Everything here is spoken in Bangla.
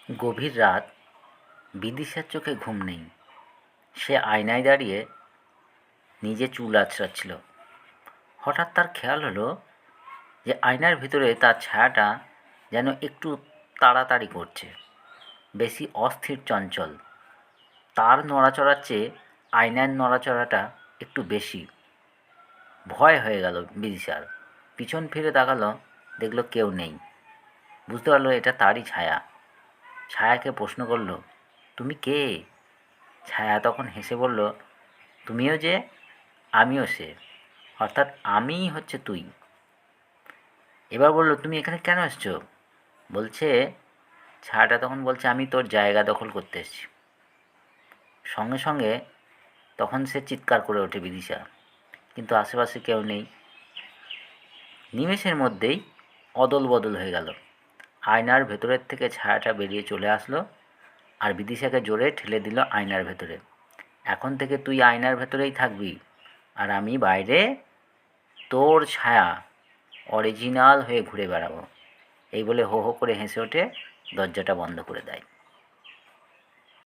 গভীর রাত, বিদিশার চোখে ঘুম নেই। সে আয়নায় দাঁড়িয়ে নিজে চুল আঁচড়াচ্ছিল। হঠাৎ তার খেয়াল হলো যে আয়নার ভিতরে তার ছায়াটা যেন একটু তাড়াতাড়ি করছে, বেশি অস্থির চঞ্চল। তার নড়াচড়ার চেয়ে আয়নার নড়াচড়াটা একটু বেশি। ভয় হয়ে গেল বিদিশার। পিছন ফিরে তাকালো, দেখলো কেউ নেই। বুঝতে পারলো এটা তারই ছায়া। ছায়াকে প্রশ্ন করল, তুমি কে? ছায়া তখন হেসে বলল, তুমিও যে, আমিও সে, অর্থাৎ আমিই হচ্ছে তুই। এবার বলল, তুমি এখানে কেন এসছো? বলছে, ছায়াটা তখন বলছে, আমি তোর জায়গা দখল করতে এসেছি। সঙ্গে সঙ্গে তখন সে চিৎকার করে ওঠে বিদিশা, কিন্তু আশেপাশে কেউ নেই। নিমেষের মধ্যেই অদল বদল হয়ে গেল। আয়নার ভেতরের থেকে ছায়াটা বেরিয়ে চলে আসলো আর বিদিশাকে জোরে ঠেলে দিল আয়নার ভেতরে। এখন থেকে তুই আয়নার ভেতরেই থাকবি, আর আমি বাইরে তোর ছায়া অরিজিনাল হয়ে ঘুরে বেড়াবো। এই বলে হো হো করে হেসে ওঠে, দরজাটা বন্ধ করে দেয়।